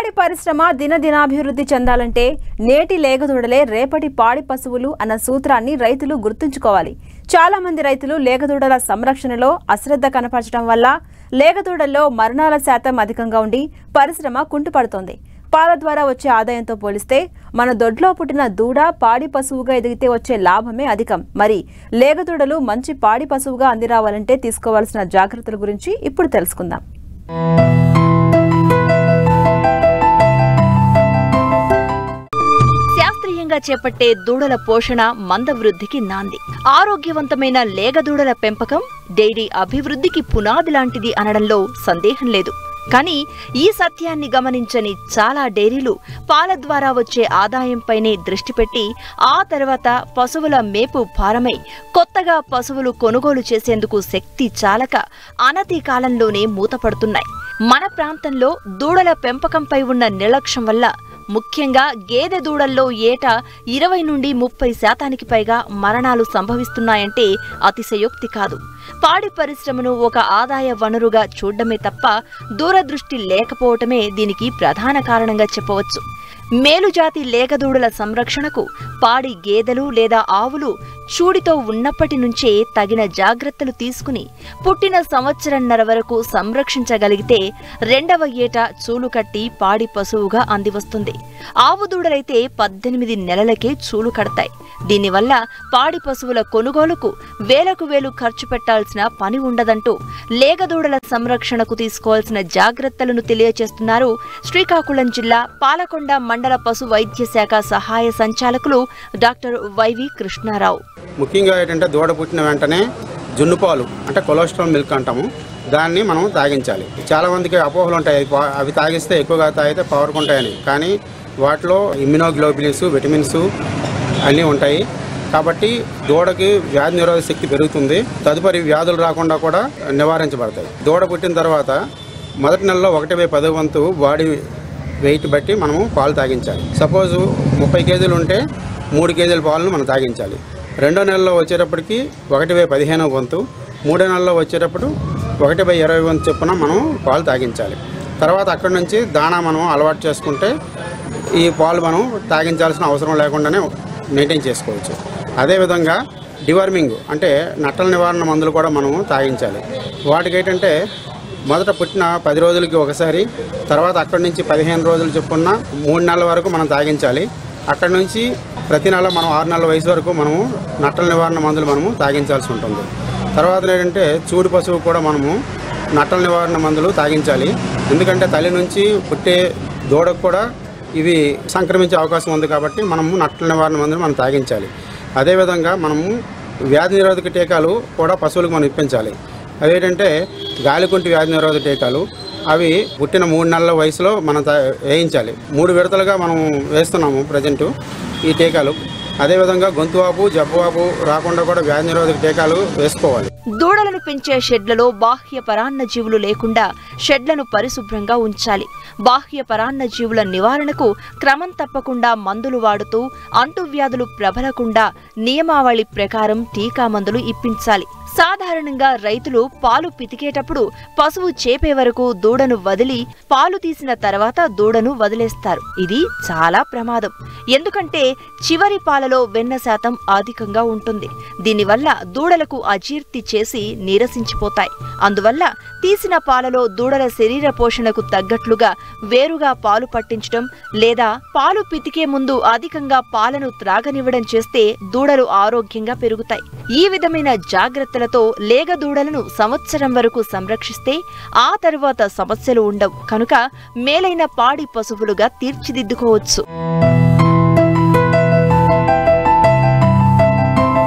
పాడి పరిశ్రమ దినదినాభివృద్ధి చెందాలంటే నేటి లేగదూడలే రేపటి పాడి పశువులు అన్న సూత్రాన్ని రైతులు గుర్తుంచుకోవాలి. చాలా మంది రైతులు లేగదూడల సంరక్షణలో అశ్రద్ధ కనపరచడం వల్ల లేగదూడల్లో మరణాల శాతం అధికంగా ఉండి పరిశ్రమ కుంటుపడుతోంది. పాల ద్వారా వచ్చే ఆదాయంతో పోలిస్తే మన దొడ్లో పుట్టిన దూడ పాడి పశువుగా ఎదిగితే వచ్చే లాభమే అధికం. మరి లేగదూడలు మంచి పాడి పశువుగా అందిరావాలంటే తీసుకోవాల్సిన జాగ్రత్తల గురించి ఇప్పుడు తెలుసుకుందాం. శాస్త్రీయంగా చేపట్టే దూడల పోషణ మందవృద్ధికి నాంది. ఆరోగ్యవంతమైన లేగదూడల పెంపకం డైరీ అభివృద్ధికి పునాది లాంటిది అనడంలో సందేహం లేదు. కానీ ఈ సత్యాన్ని గమనించని చాలా డైరీలు పాల ద్వారా వచ్చే ఆదాయంపైనే దృష్టి పెట్టి ఆ తర్వాత పశువుల మేపు భారమై కొత్తగా పశువులు కొనుగోలు చేసేందుకు శక్తి చాలక అనతి కాలంలోనే మూతపడుతున్నాయి. మన ప్రాంతంలో దూడల పెంపకంపై ఉన్న నిర్లక్ష్యం వల్ల ముఖ్యంగా గేదె దూడల్లో ఏటా 20 నుండి 30% పైగా మరణాలు సంభవిస్తున్నాయంటే అతిశయోక్తి కాదు. పాడి పరిశ్రమను ఒక ఆదాయ వనరుగా చూడడమే తప్ప దూరదృష్టి లేకపోవటమే దీనికి ప్రధాన కారణంగా చెప్పవచ్చు. మేలుజాతి లేగదూడల సంరక్షణకు పాడి గేదెలు లేదా ఆవులు చూడితో ఉన్నప్పటి నుంచే తగిన జాగ్రత్తలు తీసుకుని పుట్టిన సంవత్సరన్నర వరకు సంరక్షించగలిగితే 2వ ఏట చూలు కట్టి పాడి పశువుగా అందివస్తుంది. ఆవు దూడలైతే 18 నెలలకే చూలు కడతాయి. దీనివల్ల పాడి పశువుల కొనుగోలుకు వేలకు వేలు ఖర్చు పెట్టాల్సిన పని ఉండదంటూ లేగదూడల సంరక్షణకు తీసుకోవాల్సిన జాగ్రత్తలను తెలియజేస్తున్నారు శ్రీకాకుళం జిల్లా పాలకొండ మండల పశు వైద్య శాఖ సహాయ సంచాలకులు డాక్టర్ వైవి కృష్ణారావు. ముఖ్యంగా ఏంటంటే దూడ పుట్టిన వెంటనే జున్ను పాలు అంటే కొలెస్ట్రాల్ మిల్క్ అంటాము, దాన్ని మనం తాగించాలి. చాలా మందికి అపోహలు ఉంటాయి, అవి తాగిస్తే ఎక్కువగా తాగితే పవర్గా ఉంటాయని. కానీ వాటిలో ఇమ్యునోగ్లోబులిన్స్, విటమిన్స్ అన్నీ ఉంటాయి. కాబట్టి దూడకి వ్యాధి నిరోధక శక్తి పెరుగుతుంది. తదుపరి వ్యాధులు రాకుండా కూడా నివారించబడతాయి. దూడ పుట్టిన తర్వాత మొదటి నెలలో 1/10 వంతు బాడీ వెయిట్ బట్టి మనము పాలు తాగించాలి. సపోజ్ 30 కేజీలు ఉంటే 3 కేజీల పాలను మనం తాగించాలి. 2వ నెలలో వచ్చేటప్పటికి 1/15 వంతు, 3వ నెలలో వచ్చేటప్పుడు 1/20 వంతు చొప్పున మనం పాలు తాగించాలి. తర్వాత అక్కడి నుంచి దాణా మనం అలవాటు చేసుకుంటే ఈ పాలు మనం తాగించాల్సిన అవసరం లేకుండానే మెయింటైన్ చేసుకోవచ్చు. అదేవిధంగా డివర్మింగ్ అంటే నట్టల నివారణ మందులు కూడా మనము తాగించాలి. వాటికి ఏంటంటే మొదట పుట్టిన 10 రోజులకి ఒకసారి, తర్వాత అక్కడి నుంచి 15 రోజులు చొప్పున 3 నెలల వరకు మనం తాగించాలి. అక్కడి నుంచి ప్రతి నెల మనం 6 నెలల వయసు వరకు మనము నట్టల నివారణ మందులు మనము తాగించాల్సి ఉంటుంది. తర్వాత ఏంటంటే చూడు పశువు కూడా మనము నట్టల నివారణ మందులు తాగించాలి. ఎందుకంటే తల్లి నుంచి పుట్టే దూడకు కూడా ఇవి సంక్రమించే అవకాశం ఉంది. కాబట్టి మనము నట్టల నివారణ మందులు మనం తాగించాలి. అదేవిధంగా మనము వ్యాధి నిరోధక టీకాలు కూడా పశువులకు మనం ఇప్పించాలి. అవేంటంటే గాలికుంటి వ్యాధి నిరోధక టీకాలు, అవి పుట్టిన 3 నెలల వయసులో మనం వేయించాలి. 3 విడతలుగా మనం వేస్తున్నాము ప్రజెంటు ఈ టీకాలు. అదేవిధంగా గొంతువాపు, జబ్బువాపు రాకుండా కూడా వ్యాధి నిరోధక టీకాలు వేసుకోవాలి. దూడలను పెంచే షెడ్లలో బాహ్య పరాన్న జీవులు లేకుండా షెడ్లను పరిశుభ్రంగా ఉంచాలి. బాహ్య పరాన్న జీవుల నివారణకు క్రమం తప్పకుండా మందులు వాడుతూ అంటువ్యాధులు ప్రబలకుండా నియమావళి ప్రకారం టీకా మందులు ఇప్పించాలి. సాధారణంగా రైతులు పాలు పితికేటప్పుడు పశువు చేపే వరకు దూడను వదిలి పాలు తీసిన తర్వాత దూడను వదిలేస్తారు. ఇది చాలా ప్రమాదం. ఎందుకంటే చివరి పాలలో వెన్న శాతం అధికంగా ఉంటుంది. దీనివల్ల దూడలకు అజీర్తి చేసి నీరసించిపోతాయి. అందువల్ల తీసిన పాలలో దూడల శరీర పోషణకు తగ్గట్లుగా వేరుగా పాలు పట్టించడం లేదా పాలు పితికే ముందు అధికంగా పాలను త్రాగనివ్వడం చేస్తే దూడలు ఆరోగ్యంగా పెరుగుతాయి. ఈ విధమైన జాగ్రత్తలతో లేగ దూడలను సంవత్సరం వరకు సంరక్షిస్తే ఆ తరువాత సమస్యలు ఉండవు. కనుక మేలైన పాడి పశువులుగా తీర్చిదిద్దుకోవచ్చు.